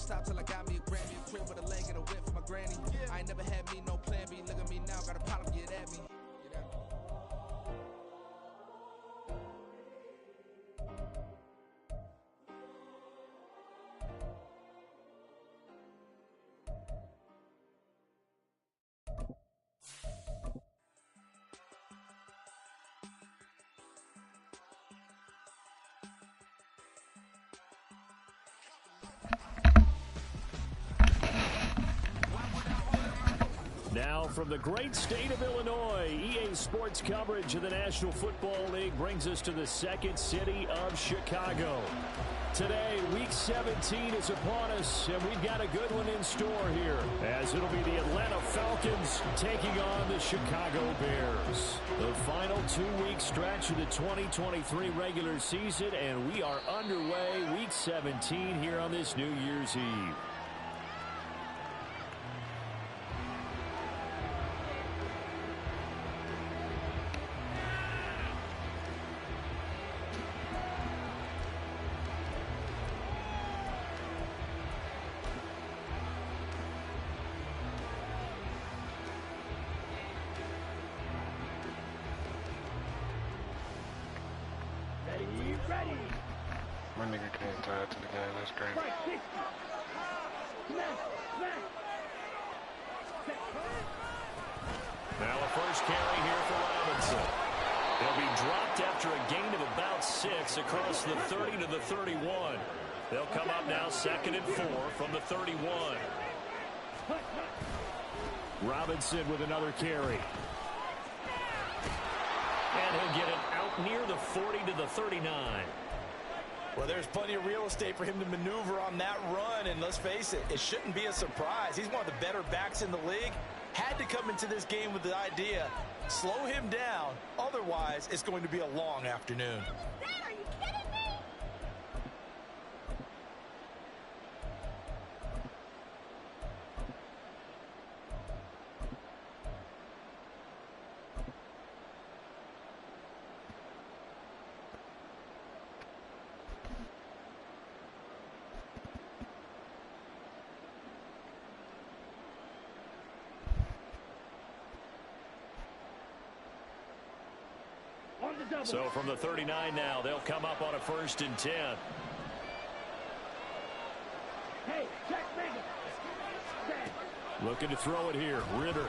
stop till I got me a Grammy, a crib with a leg and a whip for my granny. I ain't never had me no plan B. Look at me now, got a problem, get at me. Now from the great state of Illinois, EA Sports coverage of the National Football League brings us to the second city of Chicago. Today, Week 17 is upon us, and we've got a good one in store here, as it'll be the Atlanta Falcons taking on the Chicago Bears. The final 2-week stretch of the 2023 regular season, and we are underway Week 17 here on this New Year's Eve. My nigga came tied to the game. That's crazy. Now a first carry here for Robinson. He'll be dropped after a gain of about 6 across the 30 to the 31. They'll come up now 2nd and 4 from the 31. Robinson with another carry. And he'll get it out near the 40 to the 39. Well, there's plenty of real estate for him to maneuver on that run, and let's face it, it shouldn't be a surprise. He's one of the better backs in the league. Had to come into this game with the idea, slow him down, otherwise it's going to be a long afternoon. Are you kidding me? So from the 39 now, they'll come up on a 1st and 10. Hey, check, Looking to throw it here. Ritter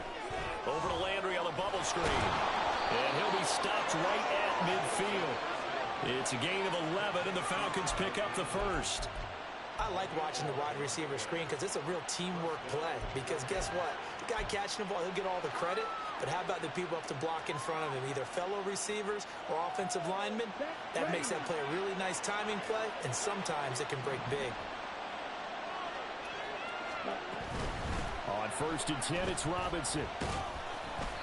over to Landry on the bubble screen. And he'll be stopped right at midfield. It's a gain of 11, and the Falcons pick up the first. I like watching the wide receiver screen because it's a real teamwork play. Because guess what? The guy catching the ball, he'll get all the credit. But how about the people up to block in front of him, either fellow receivers or offensive linemen? That makes that play a really nice timing play, and sometimes it can break big. On 1st and 10, it's Robinson.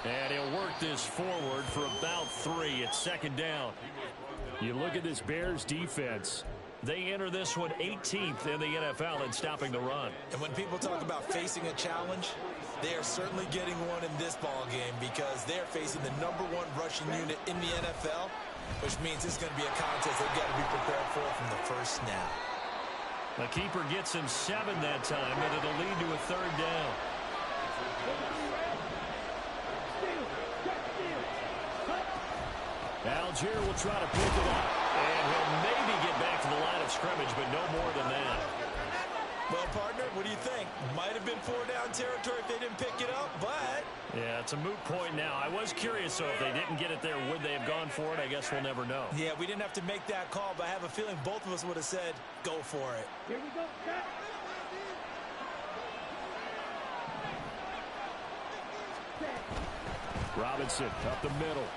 And he'll work this forward for about 3 at 2nd down. You look at this Bears defense. They enter this one 18th in the NFL in stopping the run. And when people talk about facing a challenge, they are certainly getting one in this ball game because they're facing the #1 rushing unit in the NFL, which means it's going to be a contest they've got to be prepared for from the first snap. The keeper gets him 7 that time, and it'll lead to a 3rd down. Algier will try to pick it up, and he'll maybe get back to the line of scrimmage, but no more than that. Well, partner, what do you think? Might have been 4-down territory if they didn't pick it up, but... Yeah, it's a moot point now. I was curious, so if they didn't get it there, would they have gone for it? I guess we'll never know. Yeah, we didn't have to make that call, but I have a feeling both of us would have said, go for it. Here we go. Robinson up the middle.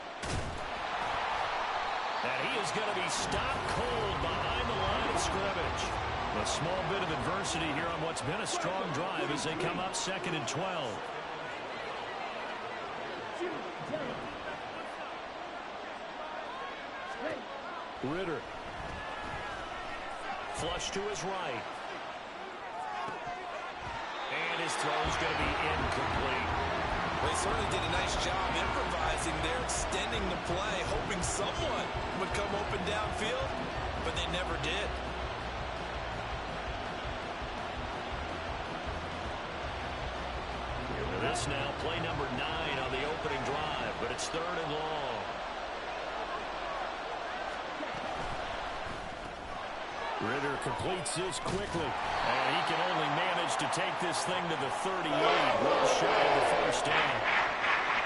And he is going to be stopped cold behind the line of scrimmage. A small bit of adversity here on what's been a strong drive as they come up 2nd and 12. Ritter. Flush to his right. And his throw is going to be incomplete. They certainly did a nice job improvising there, extending the play, hoping someone would come open downfield, but they never did. number 9 on the opening drive, but it's 3rd and long. Ridder completes this quickly, and he can only manage to take this thing to the 38, well shy of the first down.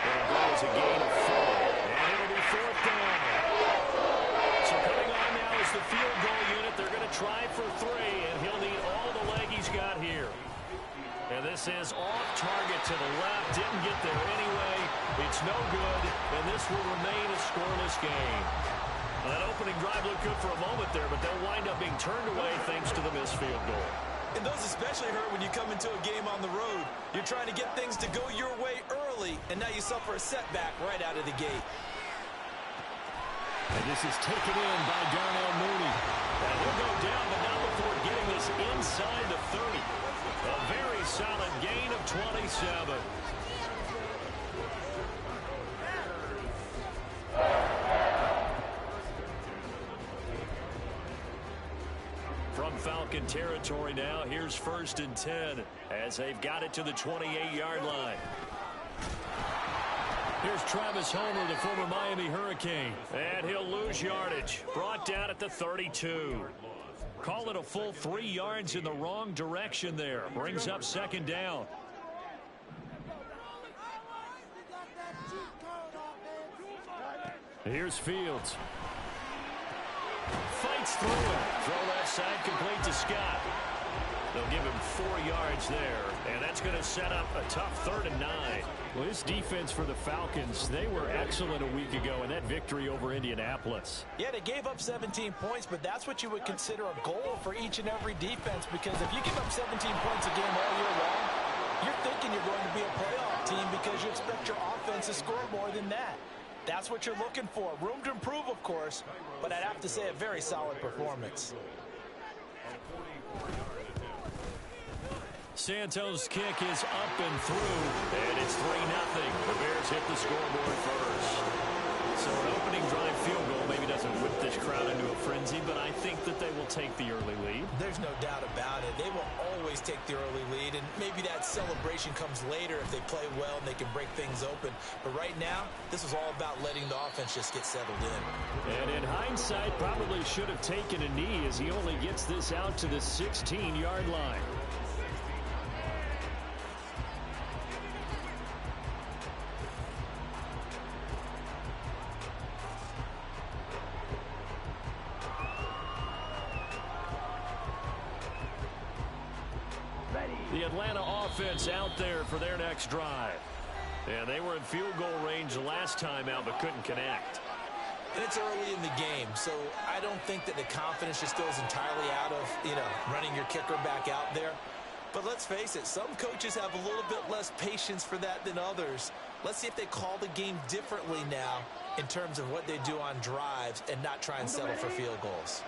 It'll go as a gain of 4, and it'll be 4th down. So coming on now is the field goal unit. They're going to try for 3, and he'll need all the leg he's got here. And this is off target to the left. Didn't get there anyway. It's no good, and this will remain a scoreless game. Well, that opening drive looked good for a moment there, but they'll wind up being turned away thanks to the missed field goal. And those especially hurt when you come into a game on the road. You're trying to get things to go your way early, and now you suffer a setback right out of the gate. And this is taken in by Darnell Mooney. And he'll go down, but not before getting this inside the 30. A very solid gain of 27. From Falcon territory now, here's 1st and 10 as they've got it to the 28-yard line. Here's Travis Homer, the former Miami Hurricane. And he'll lose yardage. Brought down at the 32. Call it a full 3 yards in the wrong direction there. Brings up 2nd down. Here's Fields. Fights through it. Throw left side complete to Scott. They'll give him 4 yards there, and that's going to set up a tough 3rd and 9. Well, this defense for the Falcons, they were excellent a week ago in that victory over Indianapolis. Yeah, they gave up 17 points, but that's what you would consider a goal for each and every defense, because if you give up 17 points a game all year long, you're thinking you're going to be a playoff team because you expect your offense to score more than that. That's what you're looking for. Room to improve, of course, but I'd have to say a very solid performance. Santos' kick is up and through, and it's 3-0. The Bears hit the scoreboard first. So an opening drive field goal maybe doesn't whip this crowd into a frenzy, but I think that they will take the early lead. There's no doubt about it. They will always take the early lead, and maybe that celebration comes later if they play well and they can break things open. But right now, this is all about letting the offense just get settled in. And in hindsight, probably should have taken a knee as he only gets this out to the 16-yard line. The Atlanta offense out there for their next drive. And they were in field goal range last time out but couldn't connect. And it's early in the game, so I don't think that the confidence just goes entirely out of, running your kicker back out there. But let's face it, some coaches have a little bit less patience for that than others. Let's see if they call the game differently now in terms of what they do on drives and not try and settle for field goals.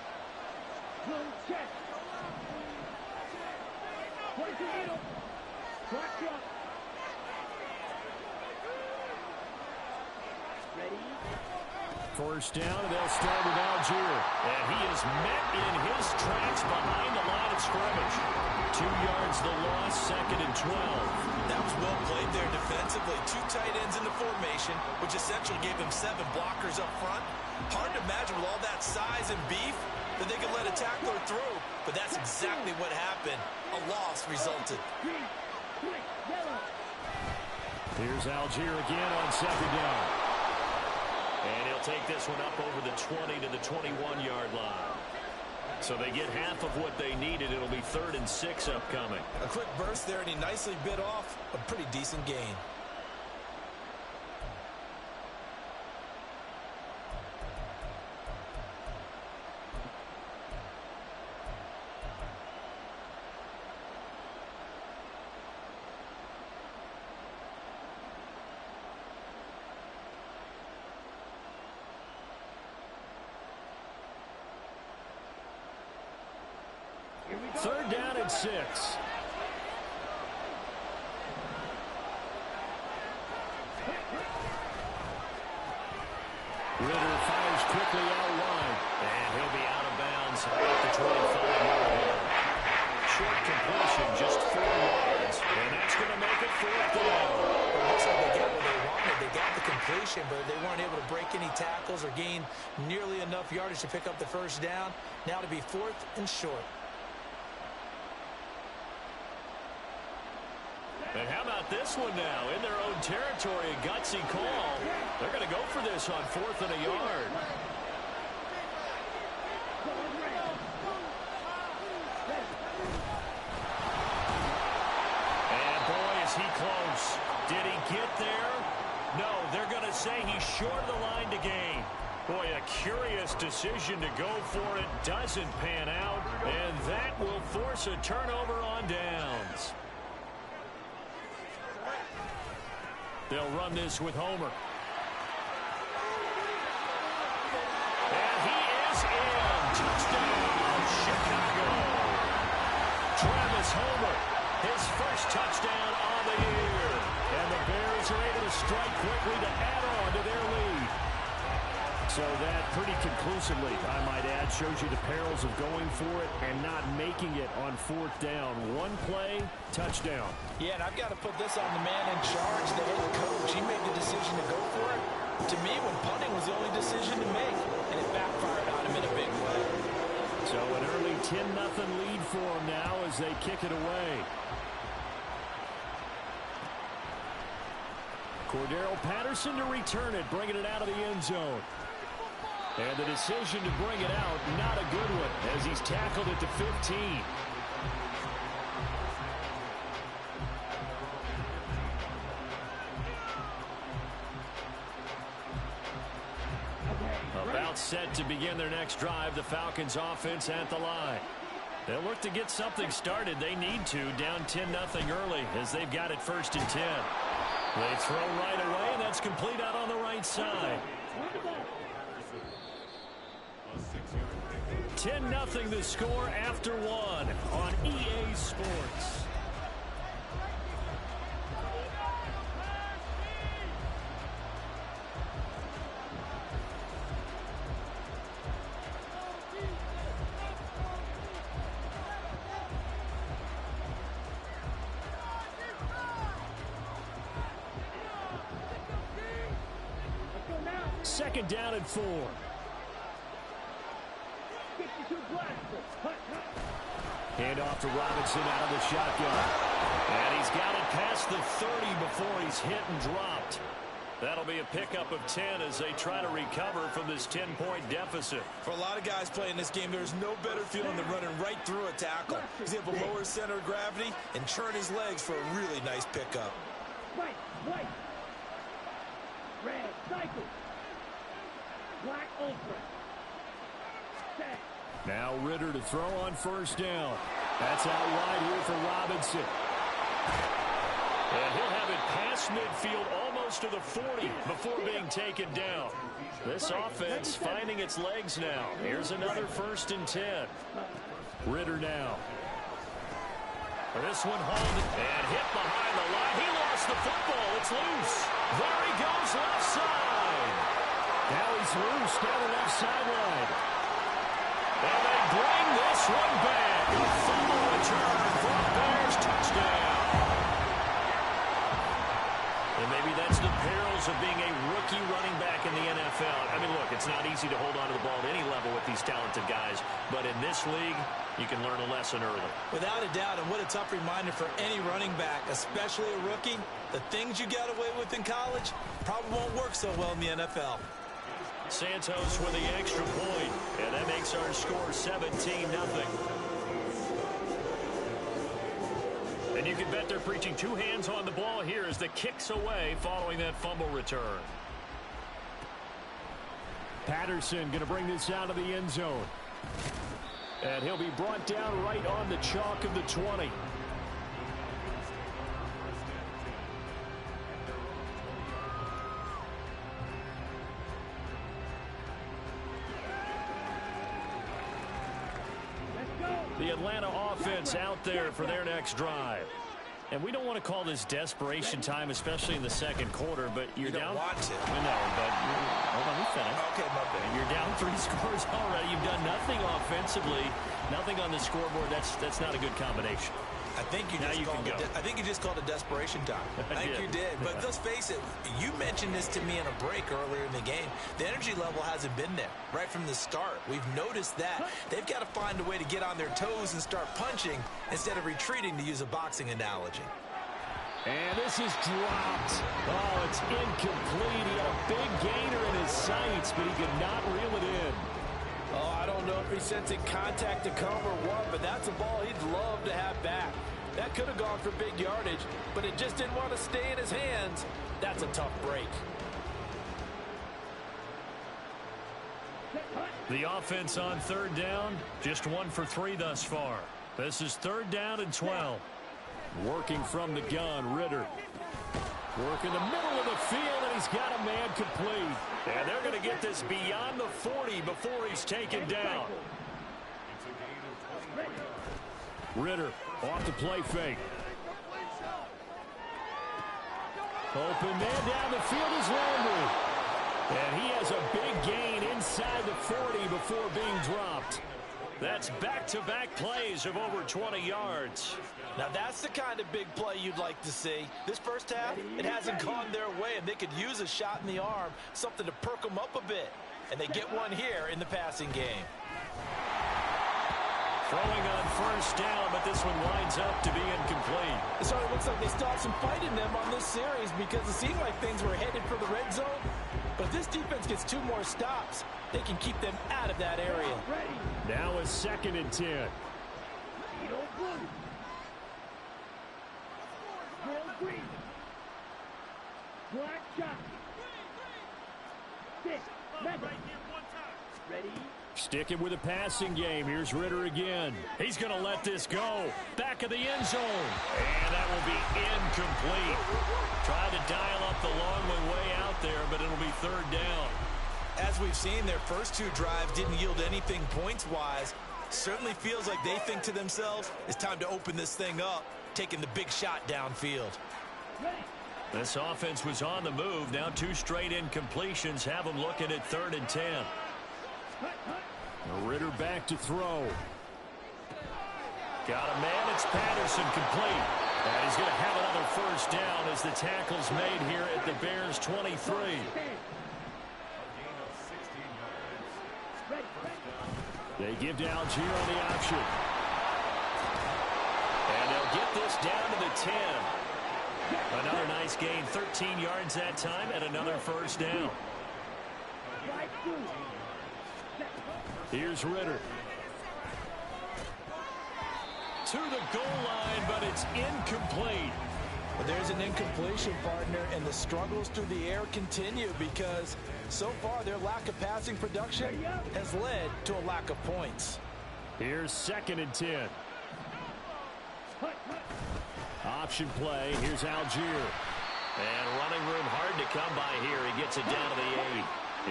First down, and they'll start with Algier. And he is met in his tracks behind the line of scrimmage. 2 yards the loss, 2nd and 12. That was well played there defensively. 2 tight ends in the formation, which essentially gave him 7 blockers up front. Hard to imagine with all that size and beef that they could let a tackler through, but that's exactly what happened. A loss resulted. Here's Algier again on 2nd down. And he'll take this one up over the 20 to the 21-yard line. So they get half of what they needed. It'll be 3rd and 6 upcoming. A quick burst there, and he nicely bit off a pretty decent gain. Third down and 6. Ridder fires quickly out wide, and he'll be out of bounds at the 25-yard line. Short completion, just 4 yards, and that's going to make it 4th down. It looks like they wanted. They got the completion, but they weren't able to break any tackles or gain nearly enough yardage to pick up the first down. Now to be 4th and short. And how about this one now? In their own territory, a gutsy call. They're going to go for this on 4th and a yard. And boy, is he close. Did he get there? No, they're going to say he's short of the line to gain. Boy, a curious decision to go for it. Doesn't pan out. And that will force a turnover on downs. They'll run this with Homer. And he is in. Touchdown, Chicago. Travis Homer, his first touchdown on the year. And the Bears are able to strike quickly to add on to their lead. So that pretty conclusively, I might add, shows you the perils of going for it and not making it on 4th down. One play, touchdown. Yeah, and I've got to put this on the man in charge, the head coach. He made the decision to go for it. To me, when punting was the only decision to make, and it backfired on him in a big way. So an early 10-0 lead for them now as they kick it away. Cordero Patterson to return it, bringing it out of the end zone. And the decision to bring it out, not a good one, as he's tackled at the 15. About set to begin their next drive, the Falcons offense at the line. They'll look to get something started. They need to, down 10-0 early, as they've got it 1st and 10. They throw right away, and that's complete out on the right side. 10-0 the score after 1 on EA Sports. Second down and 4. Hand off to Robinson out of the shotgun. And he's got it past the 30 before he's hit and dropped. That'll be a pickup of 10 as they try to recover from this 10-point deficit. For a lot of guys playing this game, there's no better feeling than running right through a tackle. He's able to lower his center of gravity and turn his legs for a really nice pickup. White. Red, cycle. Black, ultra. Set. Now Ritter to throw on 1st down. That's out wide here for Robinson. And he'll have it past midfield almost to the 40 before being taken down. This offense finding its legs now. Here's another 1st and 10. Ritter now. This one hauled and hit behind the line. He lost the football. It's loose. There he goes left side. Now he's loose down the left sideline. And they bring this one back. A fumble return for a Bears touchdown. And maybe that's the perils of being a rookie running back in the NFL. I mean, look, it's not easy to hold on to the ball at any level with these talented guys. But in this league, you can learn a lesson early. Without a doubt, and what a tough reminder for any running back, especially a rookie. The things you got away with in college probably won't work so well in the NFL. Santos with the extra point, and that makes our score 17-0. And you can bet they're preaching 2 hands on the ball here as the kicks away following that fumble return. Patterson going to bring this out of the end zone. And he'll be brought down right on the chalk of the 20. The Atlanta offense out there for their next drive. And we don't want to call this desperation time, especially in the second quarter, but you're down. You don't want to. No, but hold on, we finished. Okay, my bad. You're down 3 scores already. You've done nothing offensively, nothing on the scoreboard. That's not a good combination. I think you just called a desperation time. I think you did. But let's face it, you mentioned this to me in a break earlier in the game. The energy level hasn't been there right from the start. We've noticed that. They've got to find a way to get on their toes and start punching instead of retreating, to use a boxing analogy. And this is dropped. Oh, it's incomplete. He had a big gainer in his sights, but he could not reel it in. Oh, I don't know if he's sensing contact to come or what, but that's a ball he'd love to have back. That could have gone for big yardage, but it just didn't want to stay in his hands. That's a tough break. The offense on third down, just 1 for 3 thus far. This is 3rd down and 12. Working from the gun, Ritter. Work in the middle of the field, and he's got a man complete. And they're going to get this beyond the 40 before he's taken down. Ritter off the play fake. Open man down the field is Landry. And he has a big gain inside the 40 before being dropped. That's back-to-back plays of over 20 yards. Now that's the kind of big play you'd like to see. This first half, it hasn't gone their way, and they could use a shot in the arm, something to perk them up a bit. And they get one here in the passing game. Throwing on first down, but this one winds up to be incomplete. It sort of looks like they still have some fight in them on this series because it seemed like things were headed for the red zone. But if this defense gets 2 more stops, they can keep them out of that area. Now a 2nd and 10. Black jockey. 6. Ready? Sticking with a passing game. Here's Ritter again. He's going to let this go. Back of the end zone. And that will be incomplete. Tried to dial up the long one way out there, but it'll be 3rd down. As we've seen, their first 2 drives didn't yield anything points-wise. Certainly feels like they think to themselves, it's time to open this thing up, taking the big shot downfield. This offense was on the move. Now 2 straight incompletions have them looking at 3rd and 10. Ritter back to throw. Got a man. It's Patterson complete. And he's going to have another first down as the tackle's made here at the Bears 23. They give to Algier on the option. And they'll get this down to the 10. Another nice gain, 13 yards that time, and another first down. Here's Ritter. To the goal line, but it's incomplete. But there's an incompletion, partner, and the struggles through the air continue because so far their lack of passing production has led to a lack of points. Here's 2nd and 10. Option play. Here's Algier. And running room hard to come by here. He gets it down to the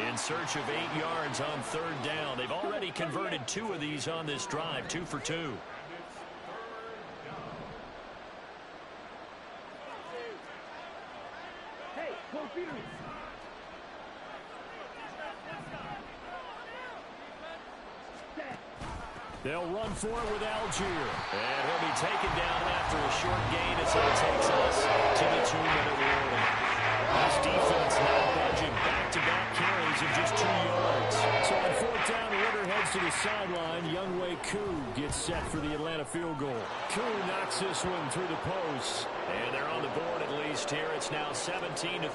8. In search of 8 yards on 3rd down. They've already converted 2 of these on this drive. 2 for 2. Hey, Porfirio. They'll run for it with Algier. And he'll be taken down after a short gain as it takes us to the 2-minute warning. This defense not budging. Back-to-back carries of just 2 yards. So on 4th down, Ritter heads to the sideline. Younghoe Koo gets set for the Atlanta field goal. Koo knocks this one through the post. And they're on the board at least here. It's now 17-3.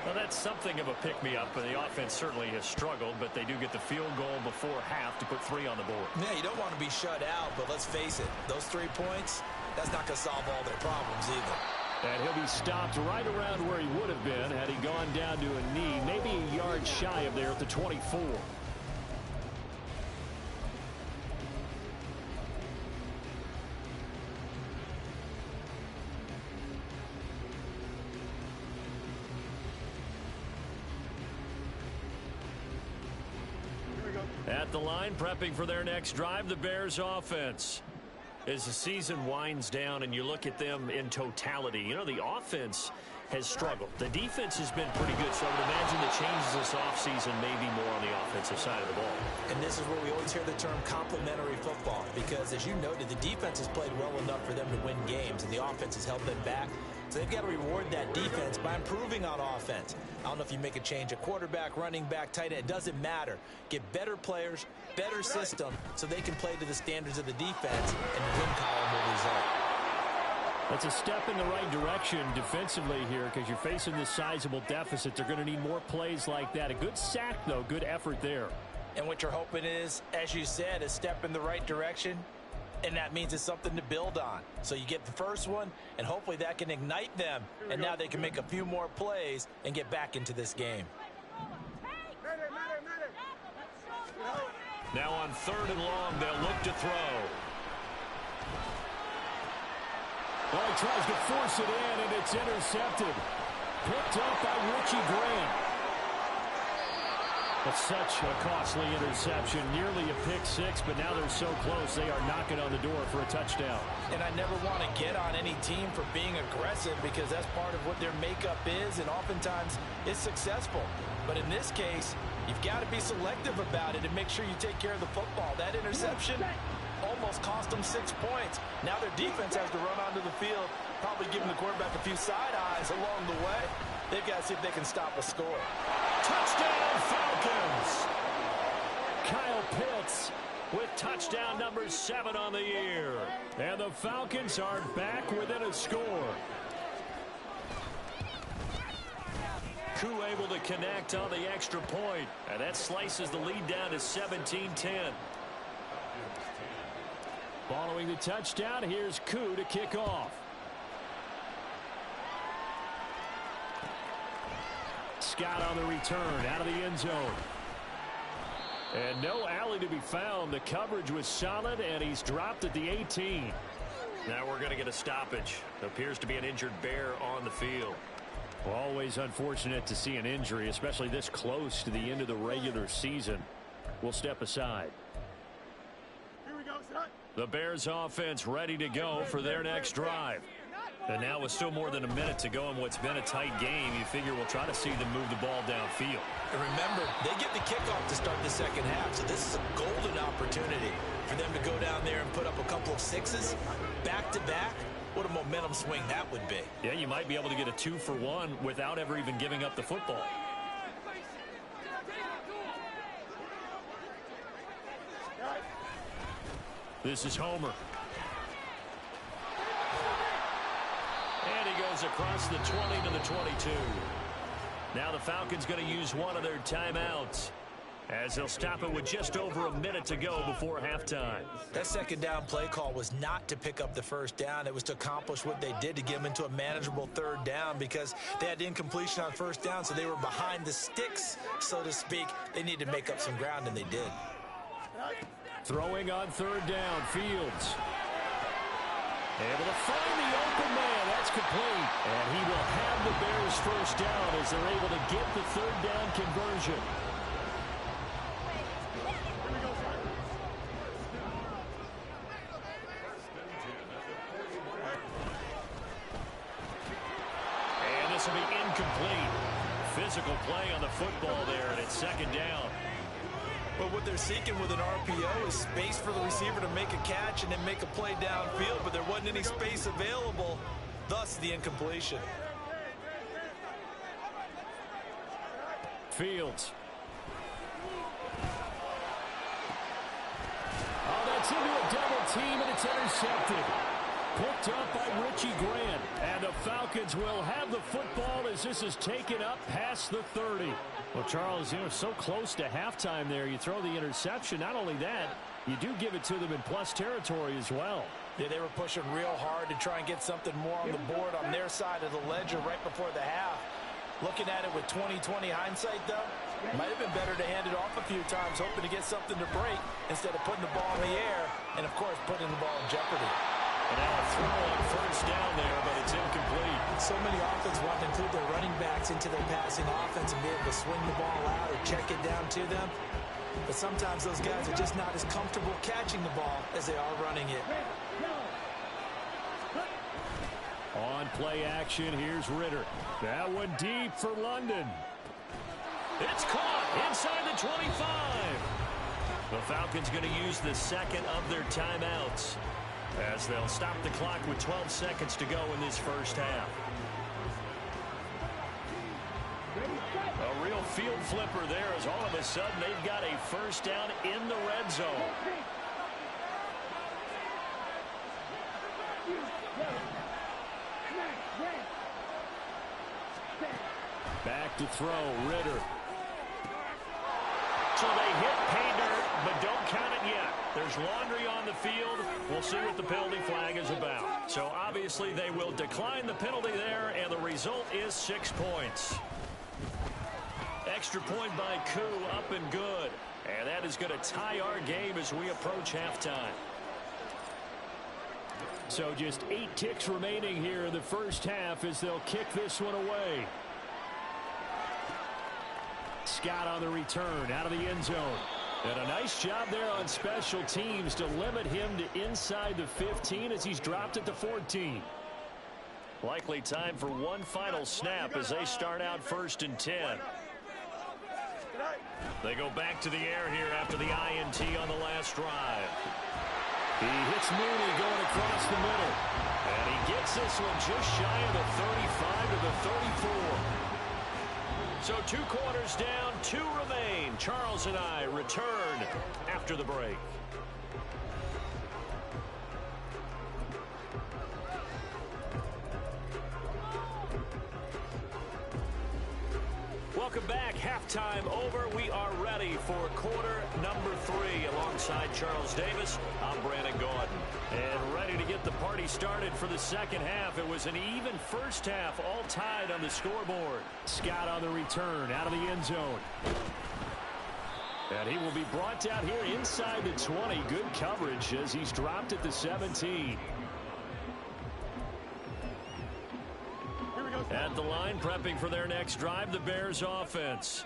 Well, that's something of a pick-me-up, and the offense certainly has struggled, but they do get the field goal before half to put 3 on the board. Yeah, you don't want to be shut out, but let's face it, those 3 points, that's not going to solve all their problems either. And he'll be stopped right around where he would have been had he gone down to a knee, maybe a yard shy of there at the 24. At the line, prepping for their next drive, the Bears offense. As the season winds down and you look at them in totality, you know, the offense has struggled. The defense has been pretty good, so I would imagine the changes this offseason may be more on the offensive side of the ball. And this is where we always hear the term complementary football, because because, as you noted, the defense has played well enough for them to win games, and the offense has held them back. So they've got to reward that defense by improving on offense. I don't know if you make a change at quarterback, running back, tight end. It doesn't matter. Get better players, better system, so they can play to the standards of the defense, and the win column will result. That's a step in the right direction defensively here because you're facing this sizable deficit. They're going to need more plays like that. A good sack, though. Good effort there. And what you're hoping is, as you said, a step in the right direction, and that means it's something to build on. So you get the first one, and hopefully that can ignite them, and now they can make a few more plays and get back into this game. Now on 3rd and long, they'll look to throw. Well, he tries to force it in, and it's intercepted. Picked up by Richie Grant. But such a costly interception, nearly a pick six, but now they're so close they are knocking on the door for a touchdown. And I never want to get on any team for being aggressive because that's part of what their makeup is, and oftentimes it's successful. But in this case, you've got to be selective about it and make sure you take care of the football. That interception almost cost them 6 points. Now their defense has to run onto the field, probably giving the quarterback a few side eyes along the way. They've got to see if they can stop a score. Touchdown Falcons! Kyle Pitts with touchdown number 7 on the year. And the Falcons are back within a score. Koo able to connect on the extra point. And that slices the lead down to 17-10. Following the touchdown, here's Koo to kick off. Scott on the return out of the end zone. And no alley to be found. The coverage was solid, and he's dropped at the 18. Now we're going to get a stoppage. Appears to be an injured Bear on the field. Well, always unfortunate to see an injury, especially this close to the end of the regular season. We'll step aside. Here we go, son. The Bears offense ready to go for their next drive. And now with still more than a minute to go in what's been a tight game, you figure we'll try to see them move the ball downfield. And remember, they get the kickoff to start the second half, so this is a golden opportunity for them to go down there and put up a couple of sixes back-to-back. What a momentum swing that would be. Yeah, you might be able to get a 2-for-1 without ever even giving up the football. This is Homer. And he goes across the 20 to the 22. Now the Falcons going to use one of their timeouts as they'll stop it with just over a minute to go before halftime. That second down play call was not to pick up the first down. It was to accomplish what they did to get them into a manageable third down because they had incompletion on first down, so they were behind the sticks, so to speak. They needed to make up some ground, and they did. Throwing on third down, Fields. Able to find the open man. That's complete. And he will have the Bears first down as they're able to get the third down conversion. And this will be incomplete. Physical play on the football there, and it's second down. But what they're seeking with an RPO is space for the receiver to make a catch and then make a play downfield, but there wasn't any space available, thus the incompletion. Fields. Oh, that's into a double team, and it's intercepted. Picked up by Richie Grant. And the Falcons will have the football as this is taken up past the 30. Well, Charles, so close to halftime there. You throw the interception. Not only that, you do give it to them in plus territory as well. Yeah, they were pushing real hard to try and get something more on the board on their side of the ledger right before the half. Looking at it with 20/20 hindsight, though, might have been better to hand it off a few times, hoping to get something to break instead of putting the ball in the air and, of course, putting the ball in jeopardy. And now a throw on first down there, but it's incomplete. So many offenses want to include their running backs into their passing offense and be able to swing the ball out or check it down to them. But sometimes those guys are just not as comfortable catching the ball as they are running it. On play action, here's Ritter. That one deep for London. It's caught inside the 25. The Falcons going to use the second of their timeouts as they'll stop the clock with 12 seconds to go in this first half. A real field flipper there as all of a sudden they've got a first down in the red zone. Back to throw, Ritter. So they hit pay dirt, but don't count it yet. There's laundry on the field. We'll see what the penalty flag is about. So obviously they will decline the penalty there, and the result is 6 points. Extra point by Koo, up and good. And that is going to tie our game as we approach halftime. So just 8 ticks remaining here in the first half as they'll kick this one away. Scott on the return out of the end zone. And a nice job there on special teams to limit him to inside the 15 as he's dropped at the 14. Likely time for one final snap as they start out 1st and 10. They go back to the air here after the INT on the last drive. He hits Mooney going across the middle. And he gets this one just shy of the 35 to the 34. So 2 quarters down, 2 remain. Charles and I return after the break. Welcome back. Halftime over. We are ready for quarter number 3. Alongside Charles Davis, I'm Brandon Gaudin. And ready to get the party started for the second half. It was an even first half, all tied on the scoreboard. Scott on the return, out of the end zone. And he will be brought down here inside the 20. Good coverage as he's dropped at the 17. At the line, prepping for their next drive, the Bears offense.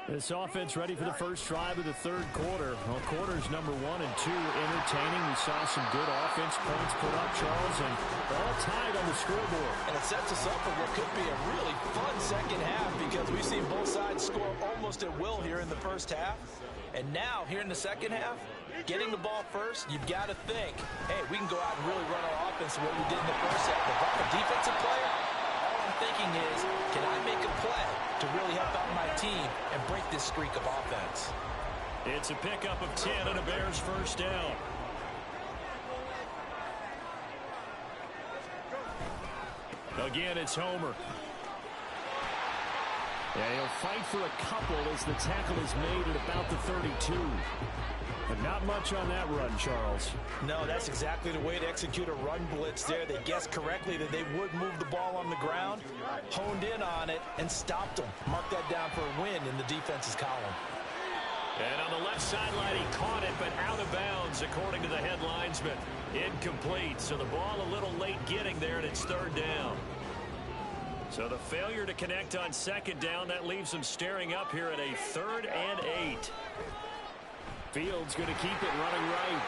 This offense ready for the first drive of the third quarter. Well, quarters number 1 and 2 entertaining. We saw some good offense points put up, Charles, and all tied on the scoreboard. And it sets us up for what could be a really fun second half because we've seen both sides score almost at will here in the first half. And now, here in the second half, getting the ball first, you've got to think, hey, we can go out and really run our offense the way we did in the first half. If I'm a defensive player, thinking is, can I make a play to really help out my team and break this streak of offense? It's a pickup of 10 and a Bears first down. Again, it's Homer. Yeah, he'll fight for a couple as the tackle is made at about the 32. But not much on that run, Charles. No, that's exactly the way to execute a run blitz there. They guessed correctly that they would move the ball on the ground, honed in on it, and stopped them. Mark that down for a win in the defense's column. And on the left sideline, he caught it, but out of bounds, according to the head linesman. Incomplete, so the ball a little late getting there, and it's 3rd down. So the failure to connect on 2nd down, that leaves them staring up here at a 3rd and 8. Fields going to keep it running right.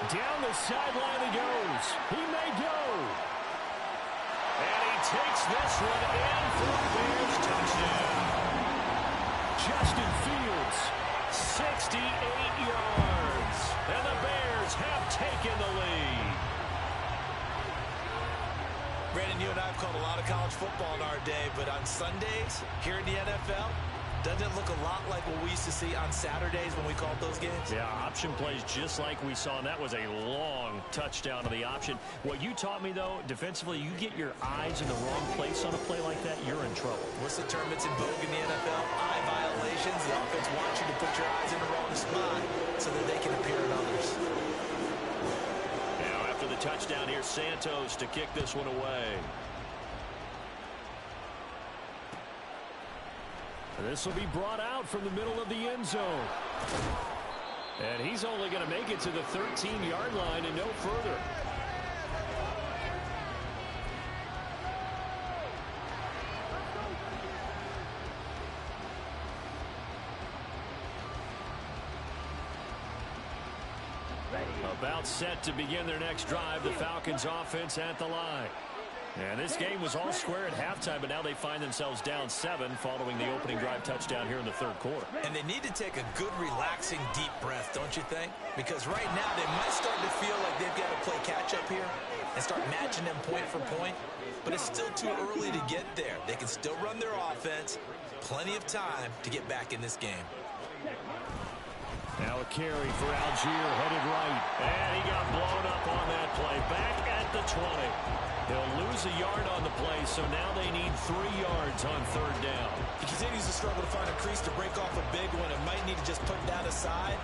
Down the sideline he goes. He may go. And he takes this one in for a Bears touchdown. Justin Fields, 68 yards. And the Bears have taken the lead. Brandon, you and I have called a lot of college football in our day, but on Sundays, here in the NFL, doesn't it look a lot like what we used to see on Saturdays when we called those games? Yeah, option plays just like we saw, and that was a long touchdown to the option. What you taught me, though, defensively, you get your eyes in the wrong place on a play like that, you're in trouble. What's the term that's in vogue in the NFL? Eye violations. The offense wants you to put your eyes in the wrong spot so that they can appear in others. Now, after the touchdown here, Santos to kick this one away. This will be brought out from the middle of the end zone. And he's only going to make it to the 13-yard line and no further. About set to begin their next drive, the Falcons offense at the line. And this game was all square at halftime, but now they find themselves down 7 following the opening drive touchdown here in the third quarter. And they need to take a good, relaxing, deep breath, don't you think? Because right now they might start to feel like they've got to play catch-up here and start matching them point for point. But it's still too early to get there. They can still run their offense. Plenty of time to get back in this game. Now a carry for Algier, headed right. And he got blown up on that play. Back at the 20. He'll lose a yard on the play, so now they need 3 yards on third down. He continues to struggle to find a crease to break off a big one and might need to just put that aside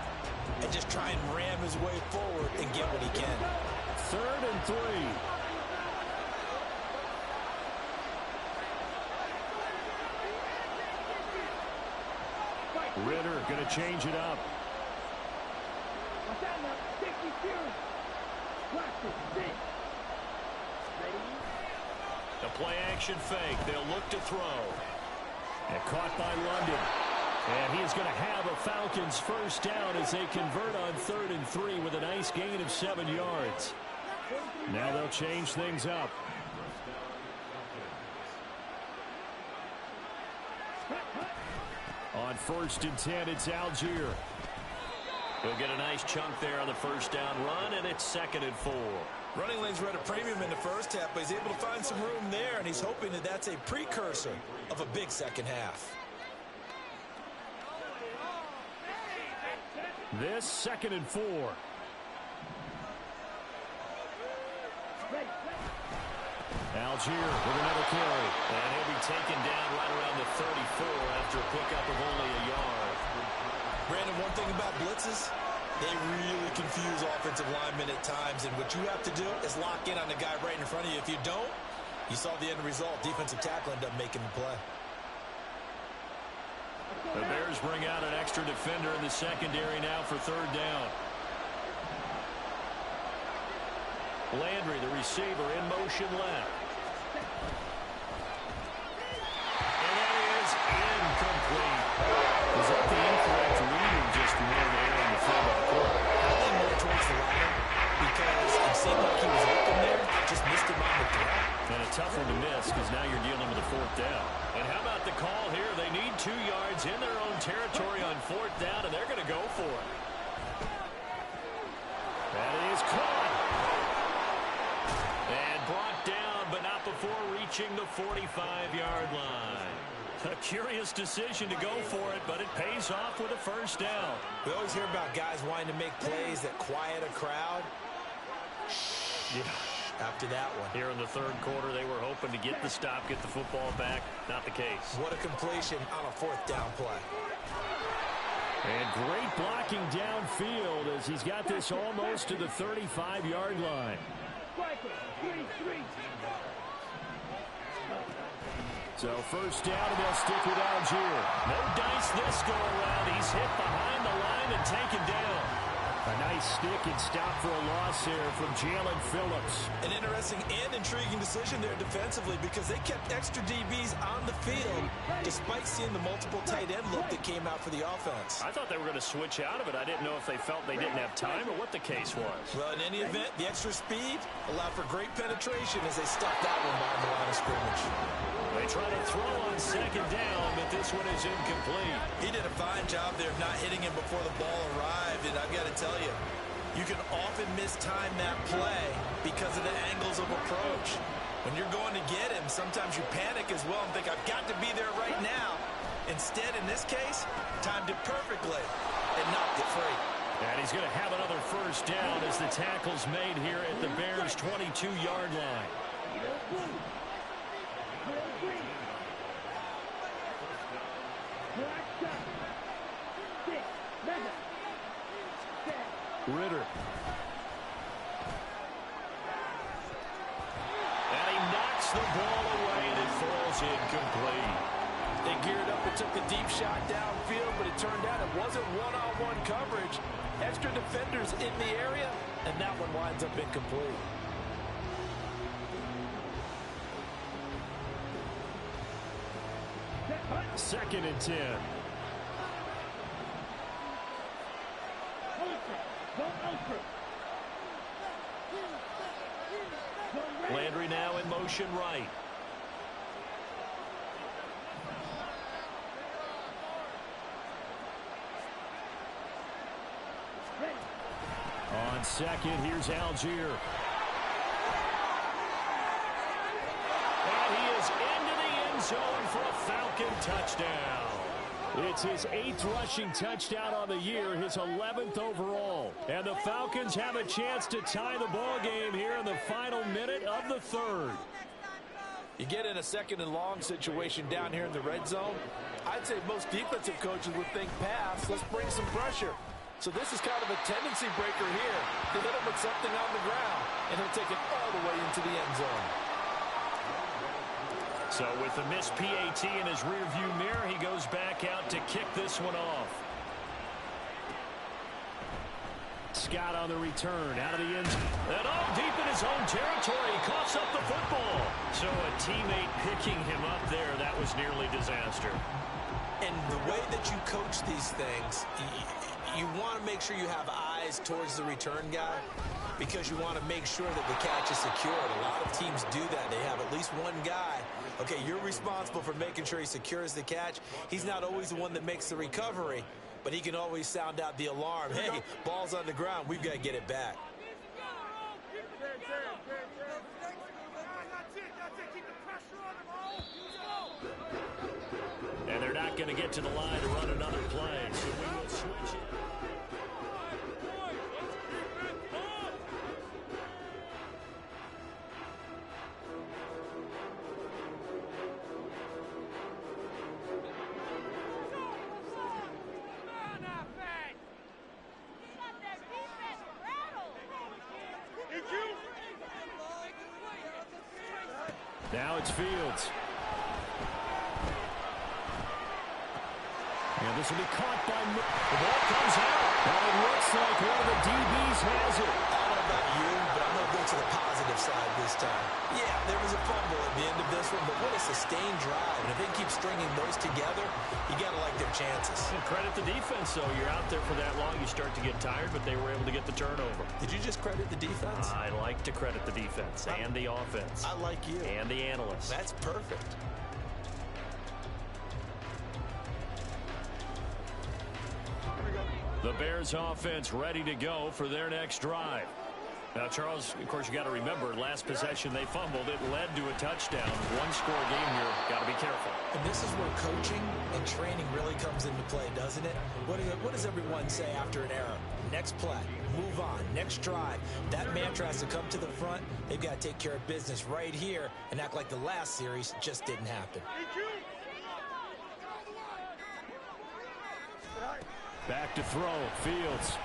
and just try and ram his way forward and get what he can. 3rd and 3. Ritter going to change it up. The play action fake. They'll look to throw. And caught by London. And he's going to have a Falcons first down as they convert on 3rd and 3 with a nice gain of 7 yards. Now they'll change things up. On 1st and 10, it's Algier. He'll get a nice chunk there on the first down run, and it's 2nd and 4. Running lanes were at a premium in the first half, but he's able to find some room there, and he's hoping that that's a precursor of a big second half. This 2nd and 4. Algier with another carry. And he'll be taken down right around the 34 after a pickup of only a yard. Brandon, one thing about blitzes, they really confuse offensive linemen at times, and what you have to do is lock in on the guy right in front of you. If you don't, you saw the end result. Defensive tackle ended up making the play. The Bears bring out an extra defender in the secondary now for 3rd down. Landry, the receiver, in motion left. And that is incomplete. Is that the incorrect read or just more there on the throw by the quarterback? I lean more towards the latter because it seemed like he was open there, just missed him on the throw. And a tough one to miss because now you're dealing with a 4th down. And how about the call here? They need 2 yards in their own territory on 4th down, and they're going to go for it. That is caught. And brought down, but not before reaching the 45-yard line. A curious decision to go for it, but it pays off with a first down. We always hear about guys wanting to make plays that quiet a crowd. Yeah. After that one. Here in the 3rd quarter, they were hoping to get the stop, get the football back. Not the case. What a completion on a 4th down play. And great blocking downfield as he's got this almost to the 35-yard line. So first down, and they'll stick with Algier. No dice this go around. He's hit behind the line and taken down. A nice stick and stop for a loss here from Jalen Phillips. An interesting and intriguing decision there defensively because they kept extra DBs on the field despite seeing the multiple tight end look that came out for the offense. I thought they were going to switch out of it. I didn't know if they felt they didn't have time or what the case was. Well, in any event, the extra speed allowed for great penetration as they stuffed that one behind the line of scrimmage. They try to throw on 2nd down, but this one is incomplete. He did a fine job there of not hitting him before the ball arrived, and I've got to tell you, you can often mistime that play because of the angles of approach. When you're going to get him, sometimes you panic as well and think, I've got to be there right now. Instead, in this case, timed it perfectly and knocked it free. And he's going to have another first down as the tackle's made here at the Bears' 22-yard line. Ritter. And he knocks the ball away, and it falls incomplete. They geared up and took the deep shot downfield, but it turned out it wasn't one-on-one coverage. Extra defenders in the area, and that one winds up incomplete. Second and 10. Landry now in motion right. On second, here's Algier. And he is into the end zone for a Falcon touchdown. It's his 8th rushing touchdown on the year, his 11th overall. And the Falcons have a chance to tie the ball game here in the final minute of the 3rd. You get in a 2nd and long situation down here in the red zone. I'd say most defensive coaches would think pass. Let's bring some pressure. So this is kind of a tendency breaker here. They hit him with something on the ground, and he'll take it all the way into the end zone. So with the missed PAT in his rearview mirror, he goes back out to kick this one off. Scott on the return, out of the end zone. And all deep in his own territory, he coughs up the football. So a teammate picking him up there, that was nearly disaster. And the way that you coach these things, you want to make sure you have eyes towards the return guy because you want to make sure that the catch is secured. A lot of teams do that. They have at least one guy. Okay, you're responsible for making sure he secures the catch. He's not always the one that makes the recovery, but he can always sound out the alarm. Hey, ball's on the ground. We've got to get it back. And they're not going to get to the line to run another play, so we will switch it. Now it's Fields. And this will be caught by the ball comes out. And it looks like one of the DBs has it. I don't know about you, but I'm going to go to the positive side this time. Yeah, there was a fumble at the end of this one, but what a sustained drive. And if they keep stringing those together, you got to like their chances. And credit the defense, though. You're out there for that long, you start to get tired, but they were able to get the turnover. Did you just credit the defense? I like to credit the defense and the offense. I like you. And the analysts. That's perfect. The Bears offense ready to go for their next drive. Now, Charles, of course, you got to remember, last possession they fumbled. It led to a touchdown. One-score game here. Got to be careful. And this is where coaching and training really comes into play, doesn't it? What does everyone say after an error? Next play, move on, next drive. That mantra has to come to the front. They've got to take care of business right here and act like the last series just didn't happen. Back to throw, Fields.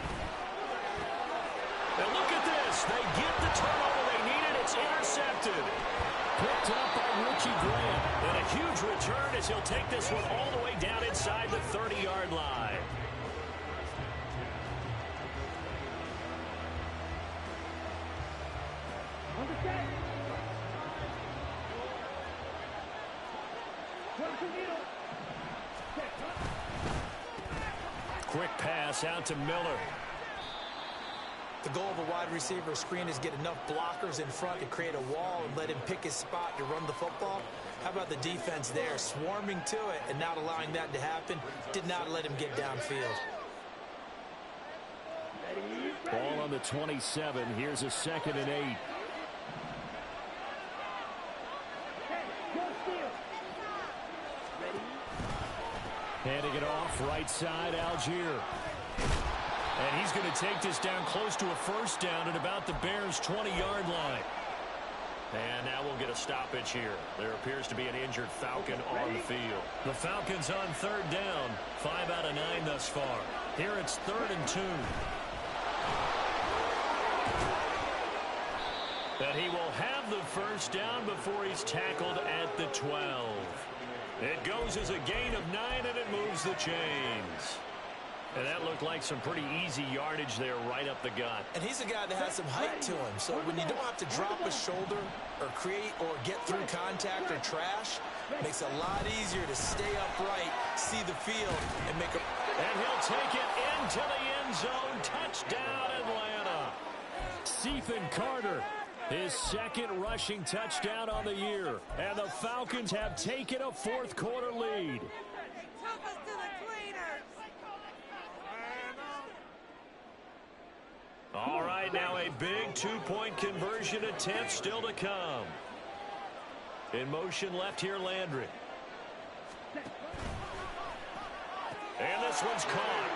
And look at this. They get the turnover they needed. It's intercepted. Picked up by Richie Grant. And a huge return as he'll take this one all the way down inside the 30-yard line. Quick pass out to Miller. The goal of a wide receiver screen is get enough blockers in front to create a wall and let him pick his spot to run the football. How about the defense there, swarming to it and not allowing that to happen? Did not let him get downfield. Ball on the 27. Here's a 2nd and 8. Handing it off, right side, Algier. And he's going to take this down close to a first down at about the Bears' 20-yard line. And now we'll get a stoppage here. There appears to be an injured Falcon on the field. The Falcons on 3rd down. 5 out of 9 thus far. Here it's 3rd and 2. And he will have the first down before he's tackled at the 12. It goes as a gain of 9, and it moves the chains. And that looked like some pretty easy yardage there right up the gut. And he's a guy that has some height to him. So when you don't have to drop a shoulder or create or get through contact or trash, it makes it a lot easier to stay upright, see the field, and make a... And he'll take it into the end zone. Touchdown, Atlanta. Stephen Carter His second rushing touchdown on the year. And the Falcons have taken a fourth quarter lead. All right, now a big two-point conversion attempt still to come. In motion left here, Landry. And this one's caught.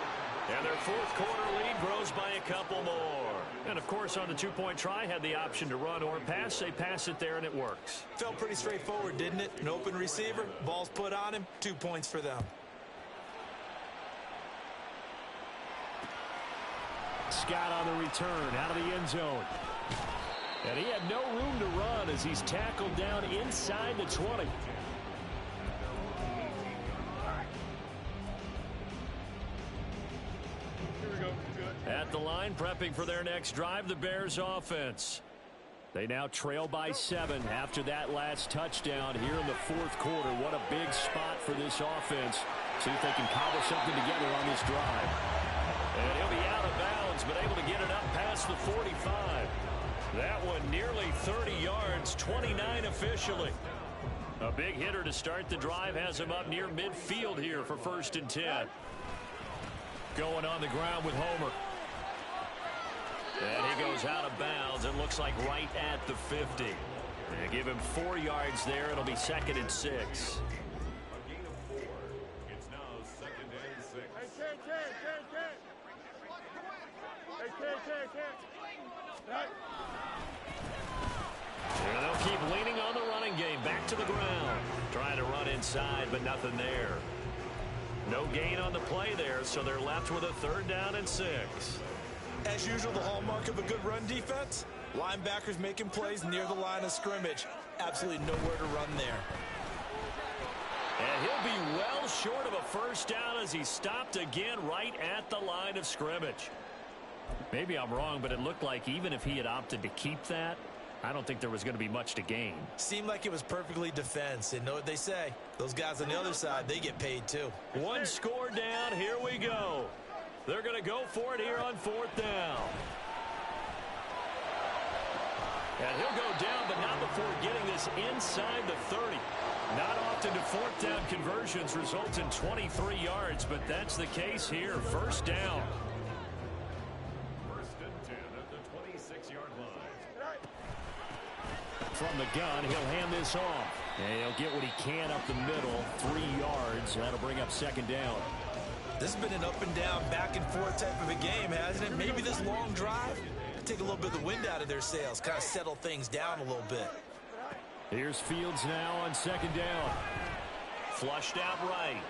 And their fourth quarter lead grows by a couple more. And, of course, on the two-point try, had the option to run or pass. They pass it there, and it works. Felt pretty straightforward, didn't it? An open receiver, ball's put on him, 2 points for them. Scott on the return out of the end zone. And he had no room to run as he's tackled down inside the 20. At the line, prepping for their next drive, the Bears offense. They now trail by 7 after that last touchdown here in the fourth quarter. What a big spot for this offense. See if they can cobble something together on this drive. And he'll be out of bounds, but able to get it up past the 45. That one nearly 30 yards, 29 officially. A big hitter to start the drive has him up near midfield here for 1st and 10. Going on the ground with Homer. And he goes out of bounds. It looks like right at the 50. And give him 4 yards there. It'll be 2nd and 6. A gain of 4. It's now 2nd and 6. And they'll keep leaning on the running game. Back to the ground. Trying to run inside, but nothing there. No gain on the play there, so they're left with a 3rd down and 6. As usual, the hallmark of a good run defense, linebackers making plays near the line of scrimmage. Absolutely nowhere to run there. And he'll be well short of a 1st down as he's stopped again right at the line of scrimmage. Maybe I'm wrong, but it looked like even if he had opted to keep that, I don't think there was going to be much to gain. Seemed like it was perfectly defense. And know what they say. Those guys on the other side, they get paid too. 1 score down. Here we go. They're going to go for it here on 4th down. And he'll go down, but not before getting this inside the 30. Not often do 4th down conversions result in 23 yards, but that's the case here. 1st down. 1st and 10 at the 26-yard line. From the gun, he'll hand this off. And he'll get what he can up the middle. 3 yards. That'll bring up 2nd down. This has been an up and down, back and forth type of a game, hasn't it? Maybe this long drive, take a little bit of the wind out of their sails, kind of settle things down a little bit. Here's Fields now on 2nd down. Flushed out right.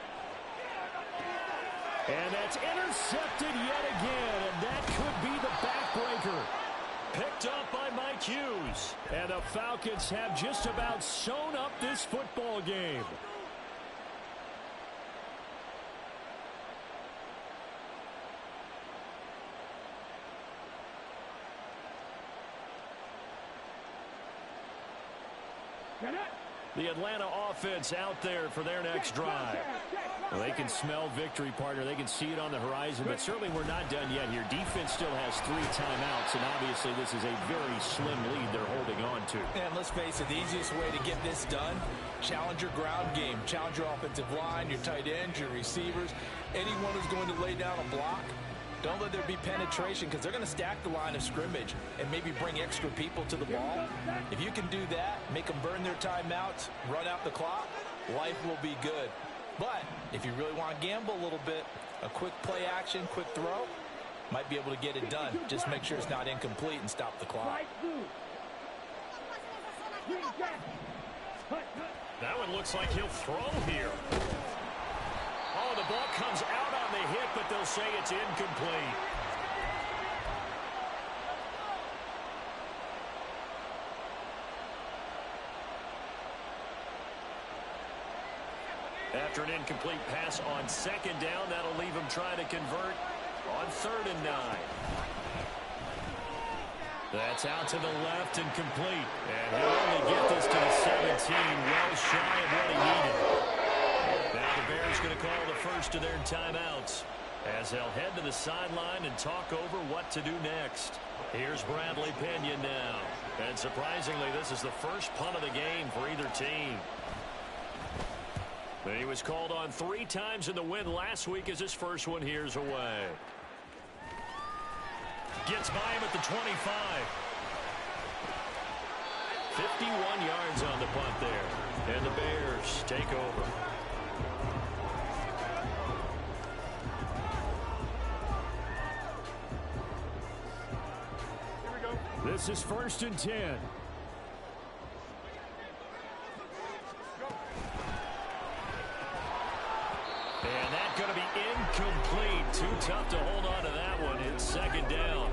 And that's intercepted yet again, and that could be the backbreaker. Picked up by Mike Hughes. And the Falcons have just about sewn up this football game. The Atlanta offense out there for their next drive. Well, they can smell victory, partner. They can see it on the horizon, but certainly we're not done yet here. Defense still has 3 timeouts, and obviously this is a very slim lead they're holding on to. And let's face it, the easiest way to get this done, challenge your ground game. Challenge your offensive line, your tight ends, your receivers, anyone who's going to lay down a block. Don't let there be penetration because they're going to stack the line of scrimmage and maybe bring extra people to the ball. If you can do that, make them burn their timeouts, run out the clock, life will be good. But if you really want to gamble a little bit, a quick play action, quick throw, might be able to get it done. Just make sure it's not incomplete and stop the clock. That one looks like he'll throw here. Oh, the ball comes out on the hit, but they'll say it's incomplete. After an incomplete pass on 2nd down, that'll leave him trying to convert on 3rd and 9. That's out to the left and complete. And he'll only get this to the 17, well shy of what he needed. Now the Bears going to call the first of their timeouts. as they'll head to the sideline and talk over what to do next. Here's Bradley Pinion now. And surprisingly, this is the first punt of the game for either team. He was called on 3 times in the win last week as his first one here's away. Gets by him at the 25. 51 yards on the punt there. And the Bears take over. This is 1st and 10. And that's going to be incomplete. Too tough to hold on to that one. It's 2nd down.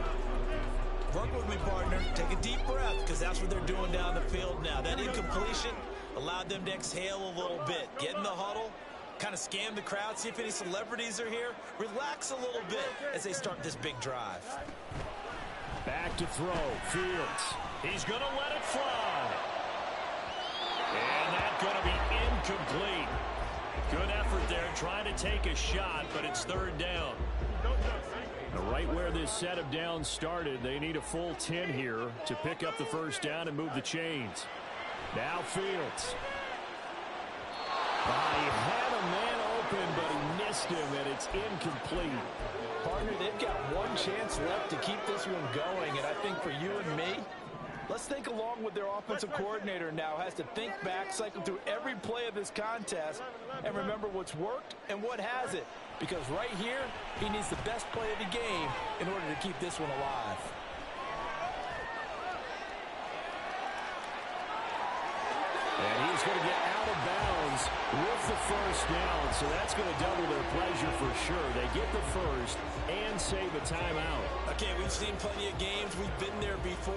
Work with me, partner. Take a deep breath, because that's what they're doing down the field now. That incompletion allowed them to exhale a little bit. Get in the huddle, kind of scan the crowd, see if any celebrities are here. Relax a little bit as they start this big drive. Back to throw. Fields. He's going to let it fly. And that's going to be incomplete. Good effort there trying to take a shot, but it's 3rd down. Right where this set of downs started, they need a full 10 here to pick up the 1st down and move the chains. Now Fields. He had a man open, but he missed him, and it's incomplete. Partner, they've got one chance left to keep this one going, and I think for you and me, let's think along with their offensive coordinator now. Has to think back, cycle through every play of this contest, and remember what's worked and what hasn't. Because right here, he needs the best play of the game in order to keep this one alive. And he's going to get out of bounds with the 1st down, so that's going to double their pleasure for sure. They get the 1st and save a timeout. Okay, we've seen plenty of games. We've been there before.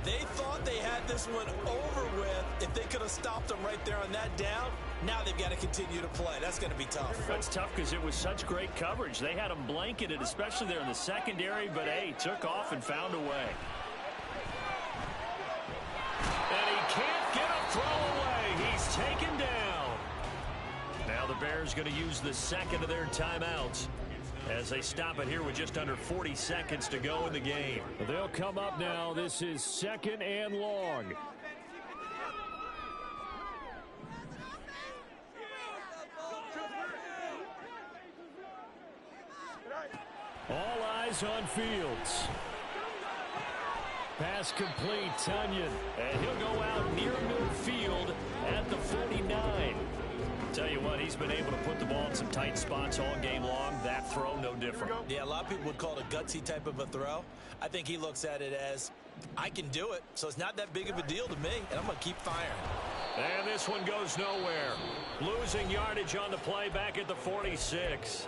They thought they had this one over with if they could have stopped them right there on that down. Now they've got to continue to play. That's going to be tough. That's tough because it was such great coverage. They had them blanketed, especially there in the secondary, but, hey, took off and found a way. And he can't get a throw away. He's taken down. Now the Bears going to use the 2nd of their timeouts as they stop it here with just under 40 seconds to go in the game. They'll come up now. This is 2nd and long. All eyes on Fields. Pass complete, Tunyon. And he'll go out near midfield at the 49. Tell you what, he's been able to put the ball in some tight spots all game long. That throw, no different. Yeah, a lot of people would call it a gutsy type of a throw. I think he looks at it as, I can do it, so it's not that big of a deal to me, and I'm going to keep firing. And this one goes nowhere. Losing yardage on the play back at the 46.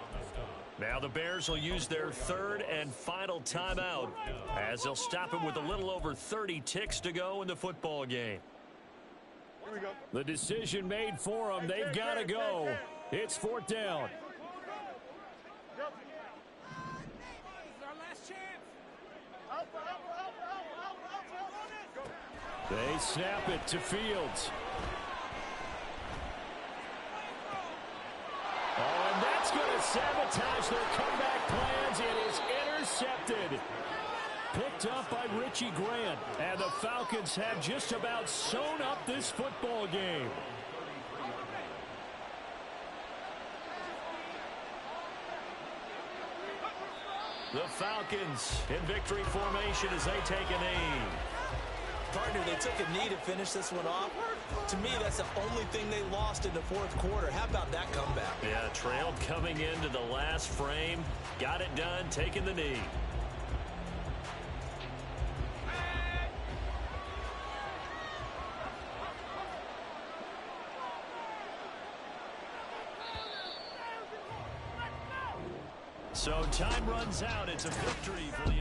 Now the Bears will use their 3rd and final timeout as they'll stop him with a little over 30 ticks to go in the football game. The decision made for them. They've got to go. It's 4th down. They snap it to Fields. Oh, and that's going to sabotage their comeback plans. It is intercepted. Picked up by Richie Grant. And the Falcons have just about sewn up this football game. The Falcons in victory formation as they take a knee. Partner, they took a knee to finish this one off. To me, that's the only thing they lost in the 4th quarter. How about that comeback? Yeah, trailed coming into the last frame. Got it done, taking the knee. So time runs out. It's a victory for the